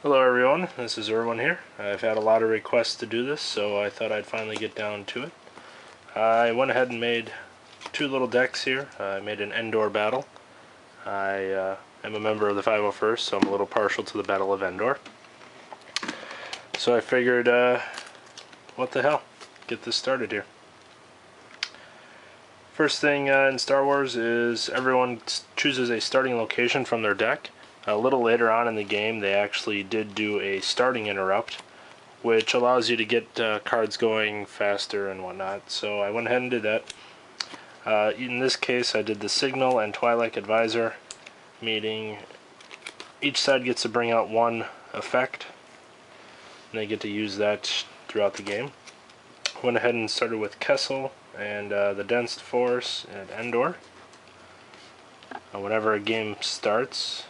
Hello everyone, this is Irwin here. I've had a lot of requests to do this, so I thought I'd finally get down to it. I went ahead and made two little decks here. I made an Endor battle. I am a member of the 501st, so I'm a little partial to the Battle of Endor. So I figured, what the hell, get this started here. First thing in Star Wars is everyone chooses a starting location from their deck. A little later on in the game, they actually did do a starting interrupt, which allows you to get cards going faster and whatnot. So I went ahead and did that. In this case, I did the Signal and Twi'lek Advisor, meaning each side gets to bring out one effect, and they get to use that throughout the game. Went ahead and started with Kessel and the Dense Force at Endor. Whenever a game starts,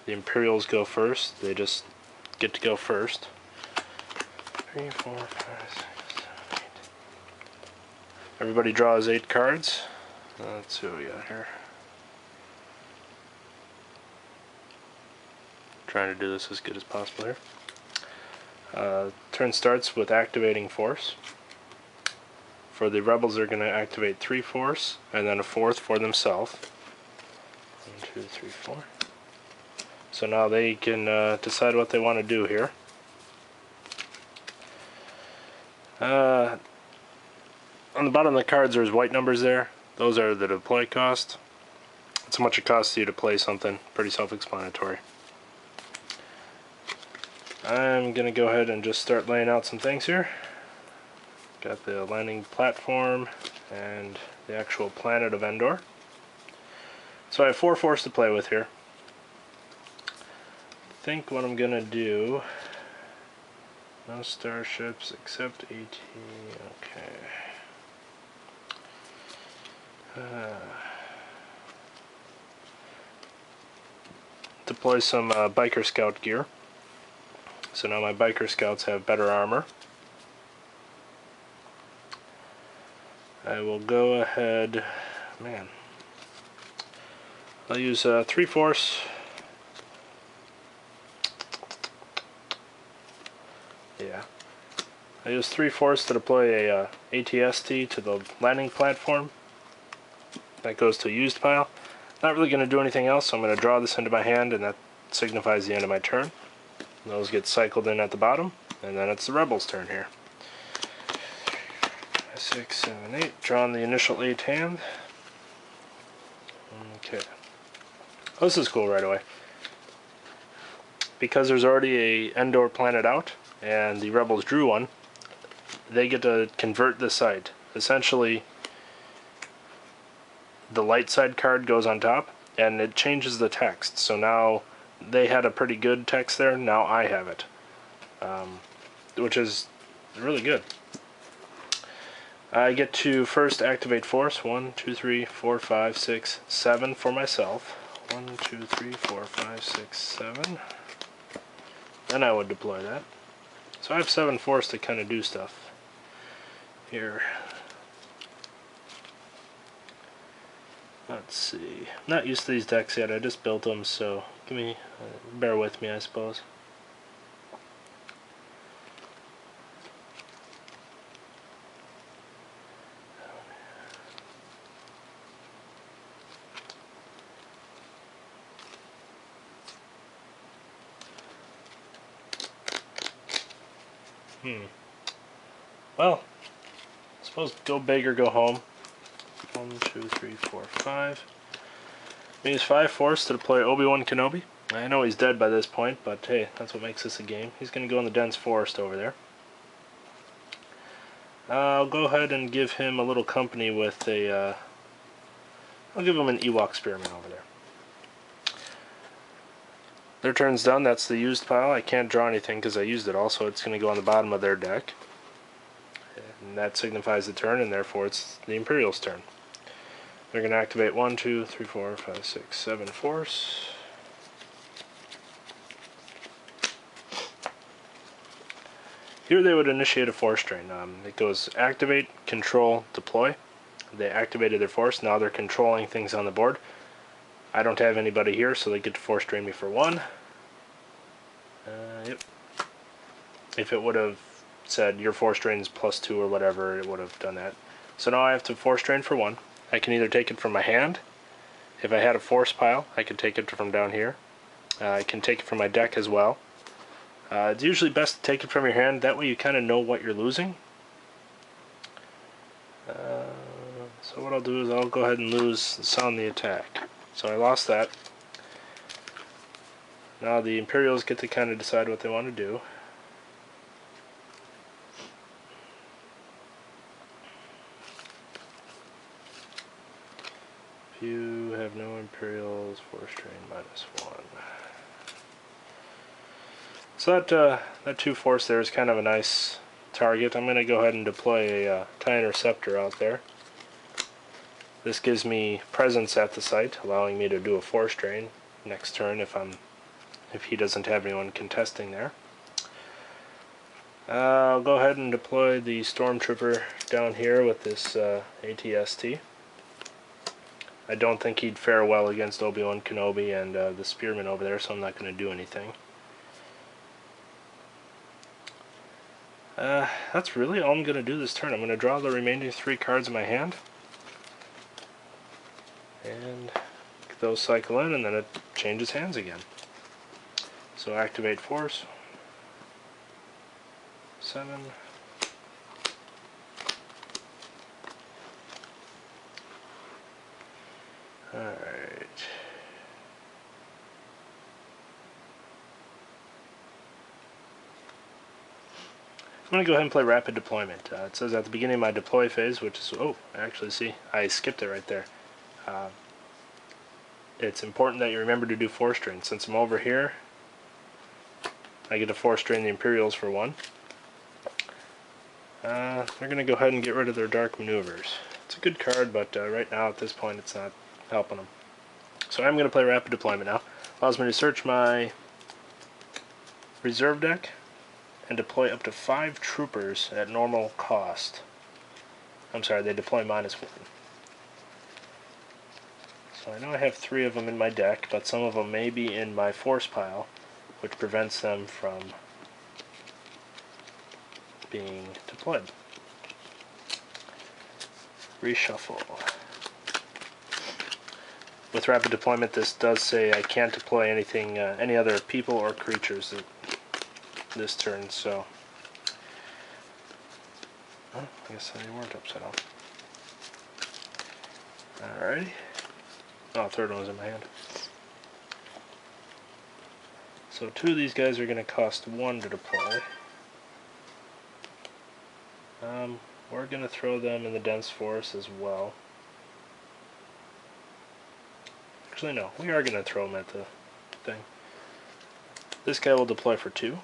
the Imperials go first. They just get to go first. 3, 4, 5, 6, 7, 8. Everybody draws 8 cards. Let's see what we got here. Trying to do this as good as possible here. Turn starts with activating Force. For the Rebels, they're going to activate 3 Force and then a 4th for themselves. 1, 2, 3, 4. So now they can decide what they want to do here. On the bottom of the cards there's white numbers there. Those are the deploy cost. It's how much it costs you to play something. Pretty self-explanatory. I'm going to go ahead and just start laying out some things here. Got the landing platform and the actual planet of Endor. So I have 4 Force to play with here. I think what I'm going to do... No starships except AT. Okay. Deploy some biker scout gear. So now my biker scouts have better armor. I will go ahead. Man. I'll use 3 Force. Yeah. I use 3 Force to deploy a ATST to the landing platform. That goes to a used pile. Not really going to do anything else, so I'm going to draw this into my hand, and that signifies the end of my turn. Those get cycled in at the bottom, and then it's the Rebels' turn here. 5, 6, 7, 8. Drawing the initial 8 hand. Okay. Oh, this is cool right away. Because there's already a Endor planet out, and the Rebels drew one, they get to convert the site. Essentially, the light side card goes on top, and it changes the text. So now they had a pretty good text there, now I have it. Which is really good. I get to first activate Force. 1, 2, 3, 4, 5, 6, 7 for myself. 1, 2, 3, 4, 5, 6, 7. Then I would deploy that. So I have 7 Force to kind of do stuff here. Let's see. Not used to these decks yet. I just built them, so bear with me, I suppose. Well, I suppose go big or go home. 1, 2, 3, 4, 5. I use 5 Force to deploy Obi-Wan Kenobi. I know he's dead by this point, but hey, that's what makes this a game. He's going to go in the dense forest over there. I'll go ahead and give him a little company with a... I'll give him an Ewok Spearman over there. Their turn's done. That's the used pile. I can't draw anything because I used it all, so it's going to go on the bottom of their deck. And that signifies the turn, and therefore it's the Imperial's turn. They're going to activate 1, 2, 3, 4, 5, 6, 7 Force. Here they would initiate a Force drain. It goes activate, control, deploy. They activated their Force. Now they're controlling things on the board. I don't have anybody here, so they get to Force drain me for 1. Yep. If it would have said your force drain is +2 or whatever, it would have done that. So now I have to force drain for 1. I can either take it from my hand. If I had a force pile, I could take it from down here. I can take it from my deck as well. It's usually best to take it from your hand, that way you kind of know what you're losing. So what I'll do is I'll go ahead and lose sound the attack. So I lost that. Now the Imperials get to kind of decide what they want to do. If you have no Imperials, force drain -1. So that 2 force there is kind of a nice target. I'm going to go ahead and deploy a TIE Interceptor out there. This gives me presence at the site, allowing me to do a force drain next turn if he doesn't have anyone contesting there. I'll go ahead and deploy the Stormtrooper down here with this ATST. I don't think he'd fare well against Obi-Wan Kenobi and the Spearman over there, so I'm not going to do anything. That's really all I'm going to do this turn. I'm going to draw the remaining 3 cards in my hand. And those cycle in, and then it changes hands again. So activate force. 7. Alright. I'm going to go ahead and play Rapid Deployment. It says at the beginning of my deploy phase, which is, oh, actually, see, I skipped it right there. It's important that you remember to do force drain. Since I'm over here, I get to force drain the Imperials for 1. They're going to go ahead and get rid of their Dark Maneuvers. It's a good card, but right now at this point it's not helping them. So I'm going to play Rapid Deployment now. Allows me to search my reserve deck and deploy up to 5 troopers at normal cost. I'm sorry, they deploy -1. So I know I have 3 of them in my deck, but some of them may be in my force pile, which prevents them from being deployed. Reshuffle. With Rapid Deployment, this does say I can't deploy anything, any other people or creatures this turn, so I guess they weren't upside down. Alrighty. Oh, third one was in my hand. So 2 of these guys are going to cost 1 to deploy. We're going to throw them in the dense forest as well. Actually, no, we are going to throw them at the thing. This guy will deploy for 2.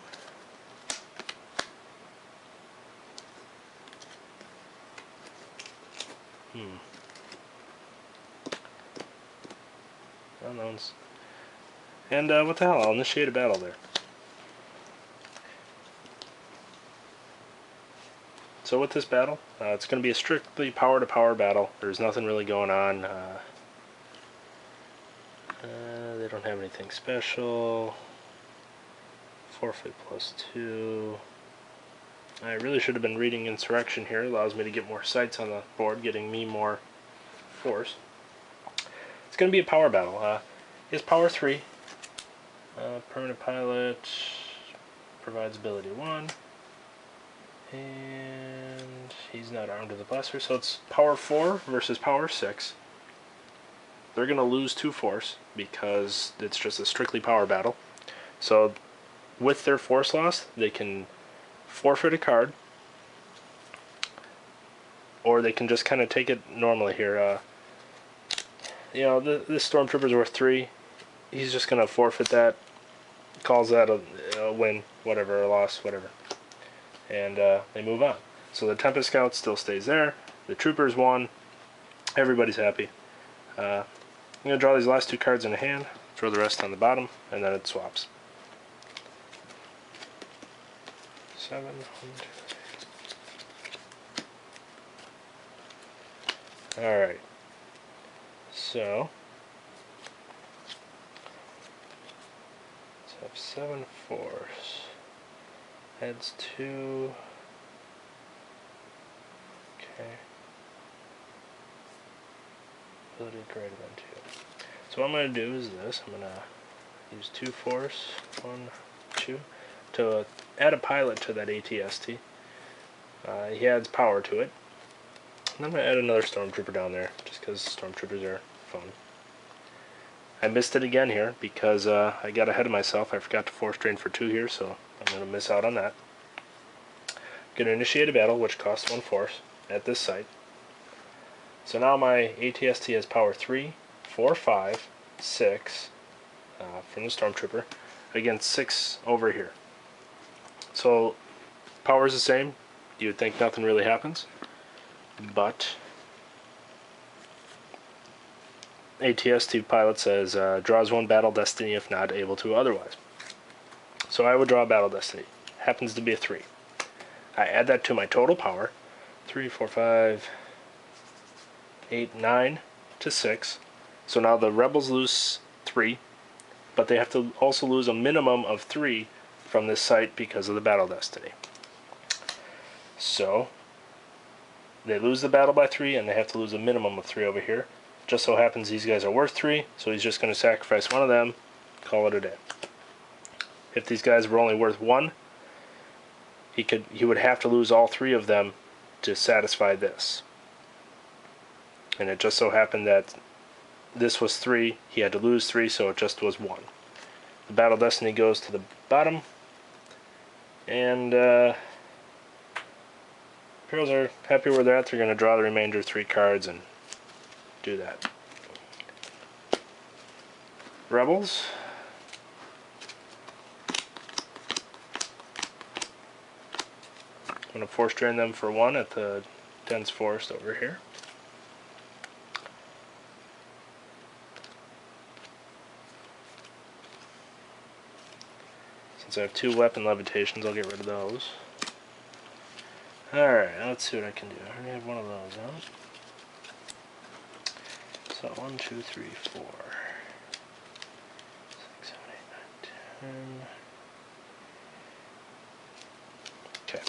Unknowns. And what the hell, I'll initiate a battle there. So with this battle, it's going to be a strictly power-to-power battle. There's nothing really going on. They don't have anything special. Forfeit +2. I really should have been reading Insurrection here. It allows me to get more sights on the board, getting me more force. It's going to be a power battle. It's power 3. Permanent pilot provides ability 1. And he's not armed with a blaster, so it's power 4 versus power 6. They're going to lose 2 force because it's just a strictly power battle. So with their force loss, they can forfeit a card, or they can just kind of take it normally here. You know, this Stormtrooper's worth 3. He's just going to forfeit that, calls that a win, whatever, a loss, whatever. And they move on. So the Tempest Scout still stays there. The Troopers won. Everybody's happy. I'm going to draw these last 2 cards in a hand, throw the rest on the bottom, and then it swaps. 7. Alright. So let's have 7 force. Adds 2. Okay. Ability greater than 2. So what I'm going to do is this. I'm going to use 2 force, 1, 2, to add a pilot to that ATST. He adds power to it. And I'm going to add another stormtrooper down there, just because stormtroopers are fun. I missed it again here, because I got ahead of myself. I forgot to force drain for 2 here, so I'm going to miss out on that. I'm going to initiate a battle, which costs 1 force, at this site. So now my ATST has power 3, 4, 5, 6 from the stormtrooper, against 6 over here. So power is the same. You would think nothing really happens, but ATST pilot says draws 1 battle destiny if not able to otherwise. So I would draw a battle destiny. Happens to be a 3. I add that to my total power. 3, 4, 5, 8, 9 to 6. So now the rebels lose 3, but they have to also lose a minimum of 3 from this site because of the battle destiny. So they lose the battle by 3, and they have to lose a minimum of 3 over here. Just so happens these guys are worth 3, so he's just going to sacrifice 1 of them, call it a day. If these guys were only worth 1, he would have to lose all 3 of them to satisfy this. And it just so happened that this was 3, he had to lose 3, so it just was 1. The battle destiny goes to the bottom, and Imperials are happy where they're at. They're going to draw the remainder 3 cards and do that. Rebels. I'm going to force drain them for 1 at the dense forest over here. Since I have 2 weapon levitations, I'll get rid of those. Alright, let's see what I can do. I already have 1 of those out. So 1, 2, 3, 4, 6, 7, 8, 9, 10. Okay.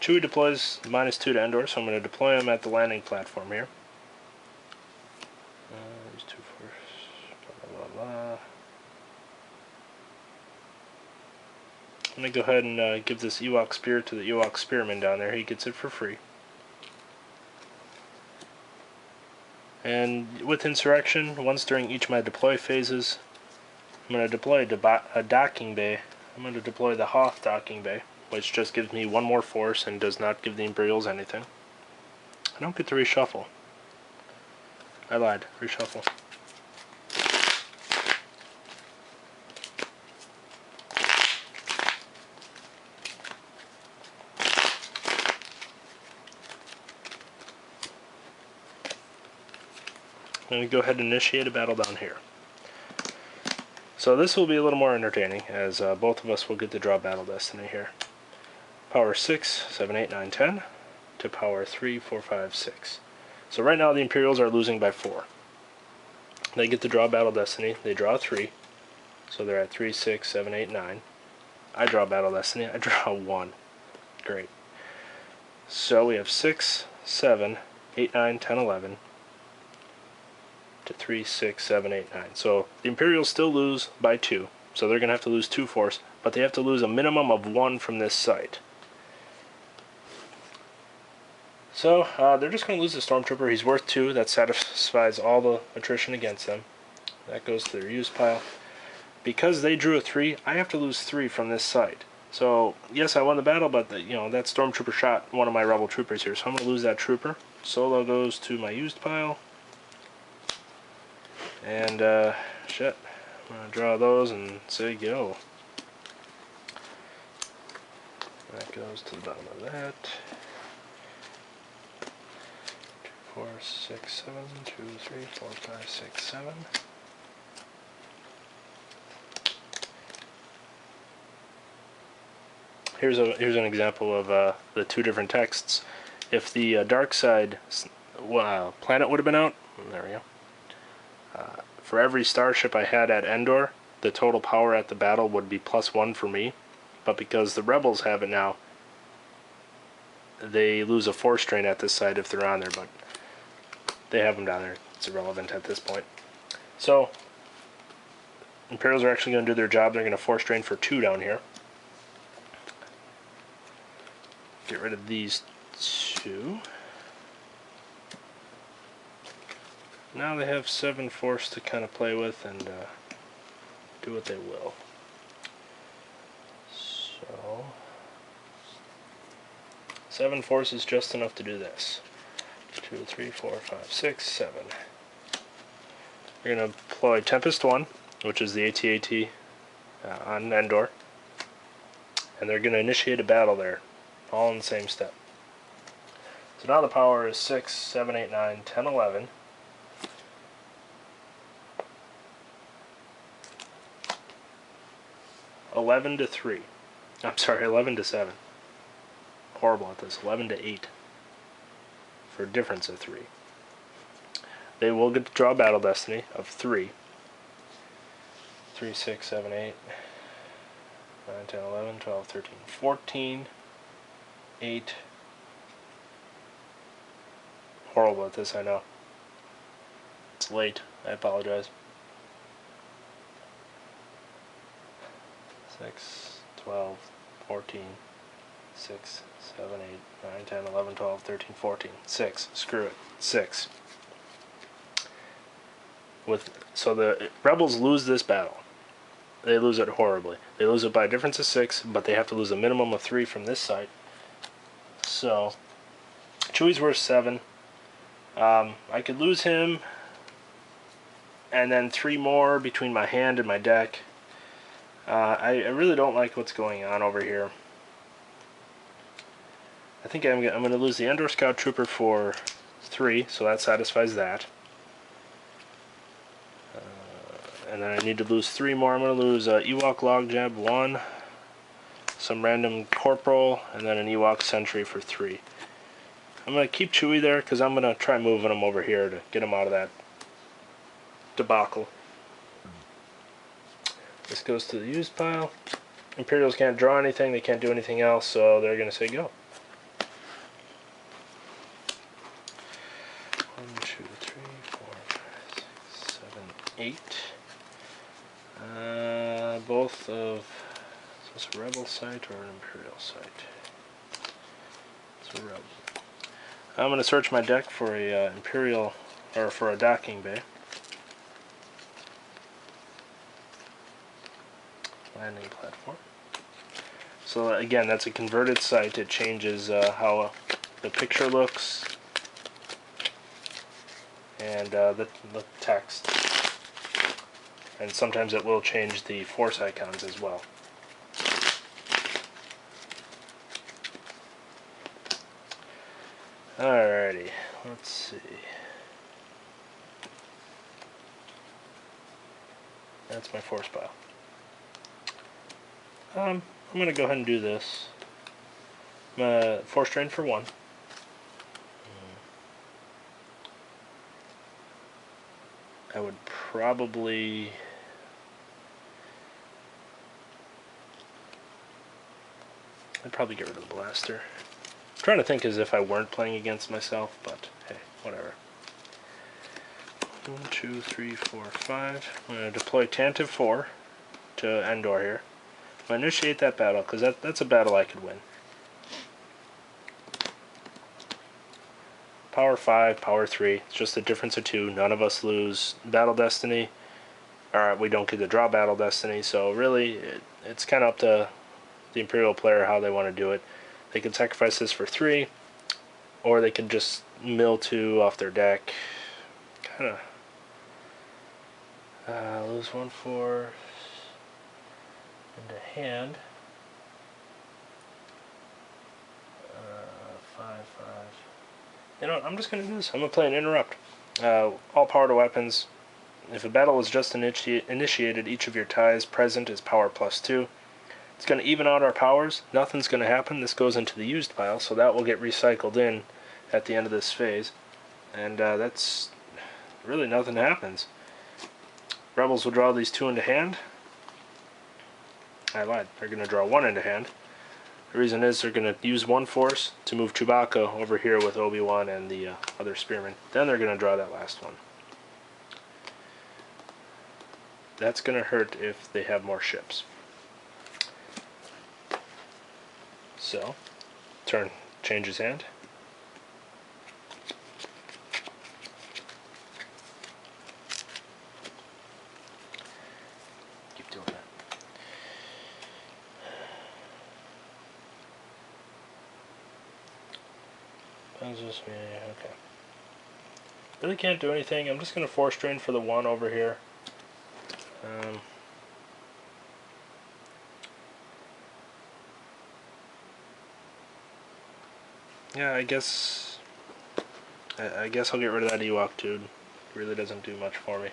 Chewie deploys -2 to Endor, so I'm going to deploy him at the landing platform here. There's 2 force, blah, blah, blah. I'm going to go ahead and give this Ewok Spear to the Ewok Spearman down there. He gets it for free. And with Insurrection, once during each of my deploy phases, I'm going to deploy a docking bay. I'm going to deploy the Hoth docking bay, which just gives me 1 more force and does not give the Imperials anything. I don't get to reshuffle. I lied. Reshuffle. I'm going to go ahead and initiate a battle down here. So this will be a little more entertaining, as both of us will get to draw battle destiny here. Power 6, 7, 8, 9, 10 to power 3, 4, 5, 6. So right now the Imperials are losing by 4. They get to draw battle destiny. They draw 3. So they're at 3, 6, 7, 8, 9. I draw battle destiny. I draw 1. Great. So we have 6, 7, 8, 9, 10, 11 to 3, 6, 7, 8, 9. So the Imperials still lose by 2. So they're going to have to lose 2 force, but they have to lose a minimum of 1 from this site. So they're just going to lose the Stormtrooper. He's worth 2. That satisfies all the attrition against them. That goes to their use pile. Because they drew a 3, I have to lose 3 from this site. So yes, I won the battle, but that Stormtrooper shot one of my Rebel troopers here, so I'm going to lose that trooper. Solo goes to my used pile. And shit, I'm going to draw those and say go. That goes to the bottom of that. 2, 4, 6, 7, 2, 3, 4, 5, 6, 7. Here's an example of the 2 different texts. If the dark side planet would have been out, there we go. For every starship I had at Endor, the total power at the battle would be +1 for me, but because the rebels have it now, they lose a force drain at this side if they're on there, but they have them down there. It's irrelevant at this point. So Imperials are actually going to do their job. They're going to force drain for 2 down here. Get rid of these 2. Now they have 7 force to kind of play with and do what they will. So 7 force is just enough to do this. 2, 3, 4, 5, 6, 7. We're going to deploy Tempest 1, which is the AT-AT on Endor. And they're going to initiate a battle there, all in the same step. So now the power is 6, 7, 8, 9, 10, 11. $11 to 3. I'm sorry, 11 to 7. Horrible at this. 11 to 8. For a difference of 3. They will get to draw Battle Destiny of 3. 3, 6, 7, 8, 9, 10, 11, 12, 13, 14, 8. Horrible at this, I know. It's late. I apologize. 6, 12, 14, 6, 7, 8, 9, 10, 11, 12, 13, 14. 6. Screw it. 6. So the rebels lose this battle. They lose it horribly. They lose it by a difference of 6, but they have to lose a minimum of 3 from this side. So Chewie's worth 7. I could lose him, and then 3 more between my hand and my deck. I really don't like what's going on over here. I think I'm going to lose the Endor Scout Trooper for 3, so that satisfies that. And then I need to lose 3 more. I'm going to lose Ewok Logjab 1, some random Corporal, and then an Ewok Sentry for 3. I'm going to keep Chewie there because I'm going to try moving him over here to get him out of that debacle. This goes to the used pile. Imperials can't draw anything, they can't do anything else, so they're going to say go. 1, 2, 3, 4, 5, 6, 7, 8. Both of... Is this a rebel site or an Imperial site? It's a rebel. I'm going to search my deck for a Imperial, or for a docking bay. Landing platform. So again, that's a converted site. It changes how the picture looks and the text. And sometimes it will change the force icons as well. Alrighty, let's see. That's my force pile. I'm going to go ahead and do this. Force drain for 1. I would probably... I'd probably get rid of the blaster. I'm trying to think as if I weren't playing against myself, but hey, whatever. 1, 2, 3, 4, 5. I'm going to deploy Tantive 4 to Endor here. I'm going to initiate that battle, because that's a battle I could win. Power 5, Power 3. It's just a difference of 2. None of us lose Battle Destiny. Or we don't get to draw Battle Destiny, so really, it's kind of up to the Imperial player how they want to do it. They could sacrifice this for 3, or they could just mill 2 off their deck. Kind of lose 1 force into hand. 5, 5. You know what, I'm just going to do this. I'm going to play an interrupt. All power to weapons. If a battle is just initiated, each of your ties present is power +2. It's going to even out our powers. Nothing's going to happen. This goes into the used pile, so that will get recycled in at the end of this phase. And that's really nothing happens. Rebels will draw these 2 into hand. I lied. They're going to draw 1 into hand. The reason is they're going to use 1 force to move Chewbacca over here with Obi-Wan and the other spearmen. Then they're going to draw that last one. That's going to hurt if they have more ships. So, turn, change his hand. Keep doing that. Okay. Really can't do anything. I'm just going to force drain for the 1 over here. Yeah, I guess I'll get rid of that Ewok dude. It really doesn't do much for me.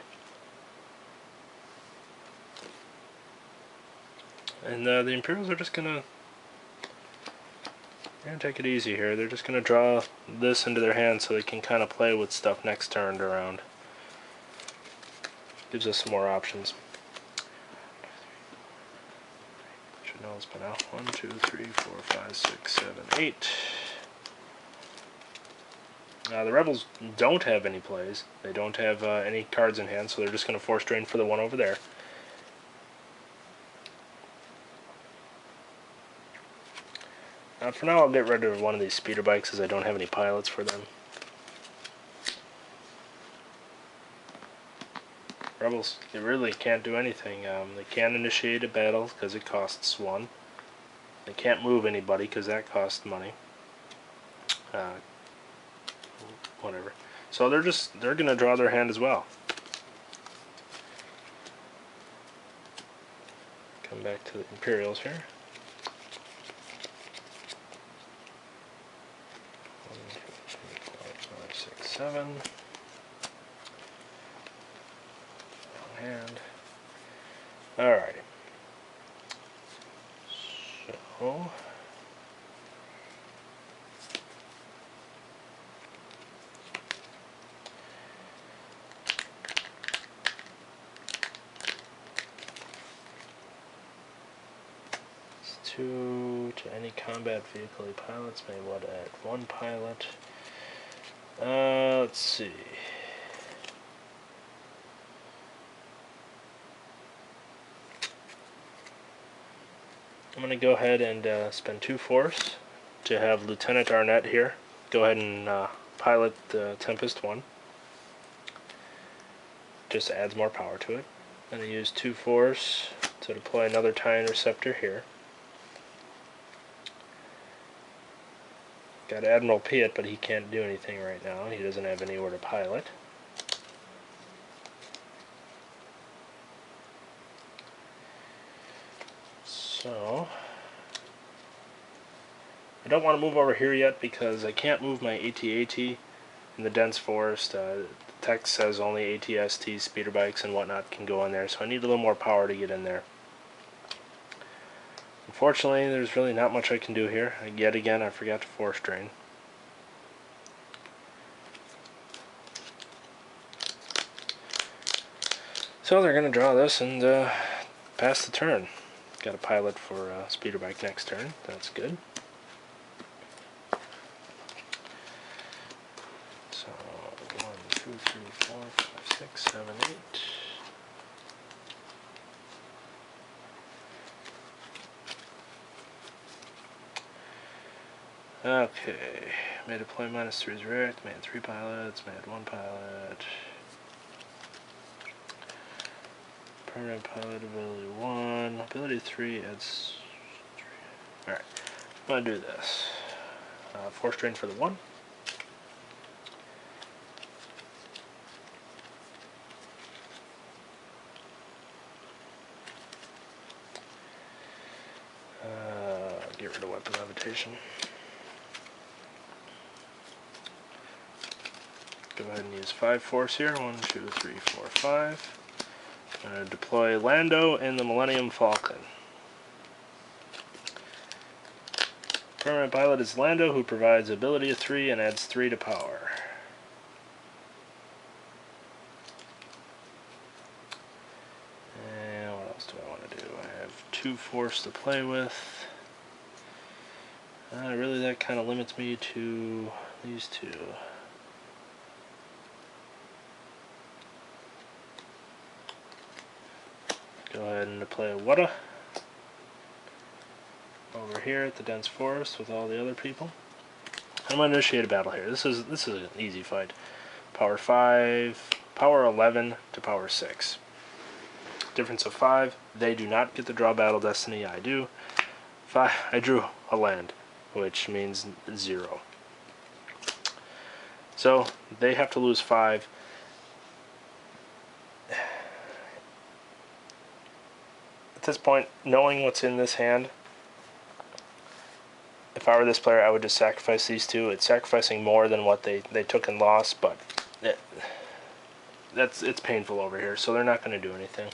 And the Imperials are just gonna take it easy here. They're just gonna draw this into their hand so they can kind of play with stuff next turn around. Gives us some more options. Should know this by now. 1, 2, 3, 4, 5, 6, 7, 8. The Rebels don't have any plays. They don't have any cards in hand, so they're just going to force drain for the 1 over there. For now, I'll get rid of one of these speeder bikes as I don't have any pilots for them. Rebels, they really can't do anything. They can't initiate a battle because it costs 1. They can't move anybody because that costs money. Whatever. So they're gonna draw their hand as well. Come back to the Imperials here. 1, 2, 3, 4, 5, 6, 7. Hand. Alright. So to any combat vehicle, pilots may want to add 1 pilot. Let's see. I'm going to go ahead and spend 2 force to have Lieutenant Arnett here. Go ahead and pilot the Tempest 1. Just adds more power to it. I'm going to use 2 force to deploy another TIE Interceptor here. Got Admiral Piet, but he can't do anything right now. He doesn't have anywhere to pilot. So I don't want to move over here yet because I can't move my AT-AT in the dense forest. The text says only AT-ST, speeder bikes and whatnot can go in there, so I need a little more power to get in there. Unfortunately, there's really not much I can do here. Yet again, I forgot to force drain. So they're going to draw this and pass the turn. Got a pilot for speeder bike next turn. That's good. So 1, 2, 3, 4, 5, 6, 7, 8. Okay, may deploy -3 is direct, may add 3 pilots, may add 1 pilot. Permanent pilot ability 1, ability 3 adds 3. Alright, I'm going to do this. Force drain for the 1. Get rid of weapon levitation. Go ahead and use 5 force here. 1, 2, 3, 4, 5. I'm going to deploy Lando in the Millennium Falcon. Permanent pilot is Lando, who provides ability of 3 and adds 3 to power. And what else do I want to do? I have 2 force to play with. Really, that kind of limits me to these 2. Go ahead and play a Wada over here at the dense forest with all the other people. I'm going to initiate a battle here. This is an easy fight. Power 5, power 11 to power 6. Difference of 5. They do not get the draw battle destiny. I do. 5. I drew a land, which means 0. So they have to lose 5. At this point, knowing what's in this hand, if I were this player, I would just sacrifice these 2. It's sacrificing more than what they took and lost, but it's painful over here, so they're not going to do anything.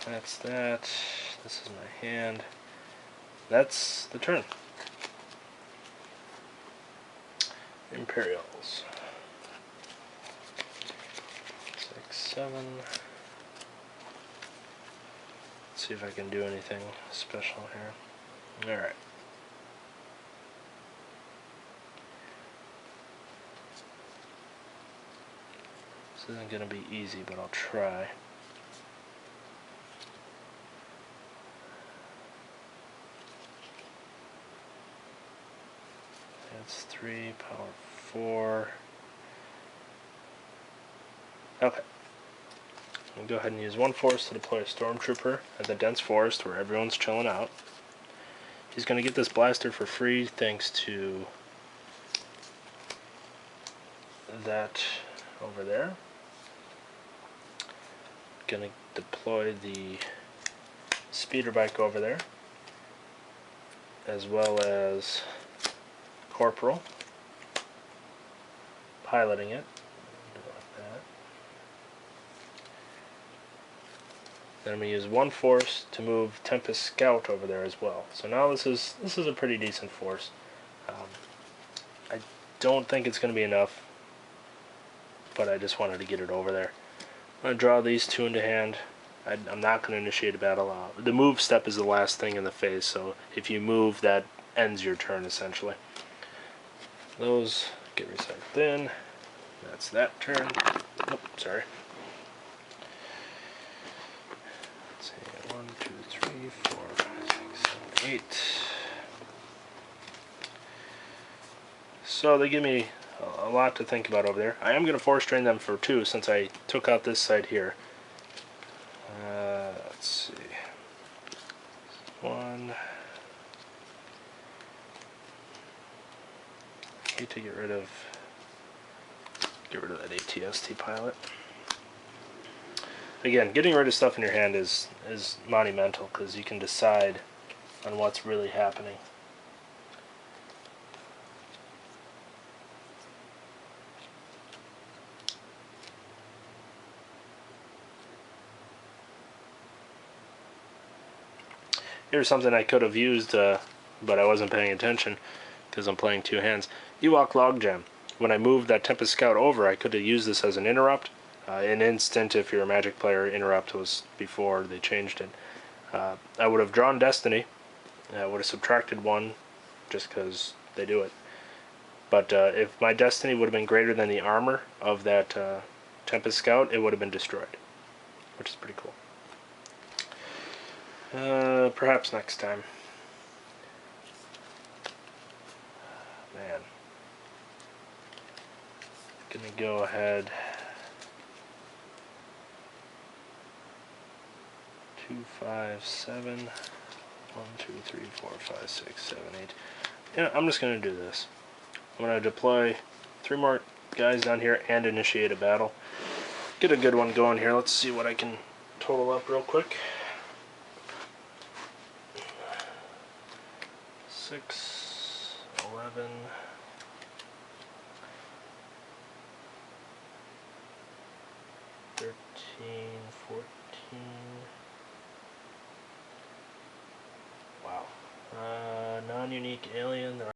That's that. This is my hand. That's the turn. Imperials. 6, 7. Let's see if I can do anything special here. Alright. This isn't going to be easy, but I'll try. That's 3, power 4. Okay. I'll go ahead and use 1 force to deploy a stormtrooper at the dense forest where everyone's chilling out. He's going to get this blaster for free thanks to that over there. Going to deploy the speeder bike over there, as well as Corporal piloting it. Like that. Then I'm going to use 1 force to move Tempest Scout over there as well. So now this is a pretty decent force. I don't think it's going to be enough, but I just wanted to get it over there. I'm going to draw these 2 into hand. I'm not going to initiate a battle. The move step is the last thing in the phase, so if you move, that ends your turn essentially. Those get recycled in. That's that turn. Oh, sorry. Let's see. 1, 2, 3, 4, 5, 6, 7, 8. So they give me a lot to think about over there. I am going to force drain them for 2 since I took out this side here. Let's see. 1. I hate to get rid of that ATST pilot. Again, getting rid of stuff in your hand is monumental because you can decide on what's really happening. Here's something I could have used, but I wasn't paying attention because I'm playing 2 hands. Ewok Logjam. When I moved that Tempest Scout over, I could have used this as an interrupt. An instant, if you're a Magic player, interrupt was before they changed it. I would have drawn Destiny. I would have subtracted 1 just because they do it. But if my Destiny would have been greater than the armor of that Tempest Scout, it would have been destroyed, which is pretty cool. Perhaps next time. Man. Gonna go ahead. 2, 5, 7. 1, 2, 3, 4, 5, 6, 7, 8. Yeah, I'm just gonna do this. I'm gonna deploy 3 more guys down here and initiate a battle. Get a good one going here. Let's see what I can total up real quick. 6, 11, 13, 14. Wow. Non-unique alien.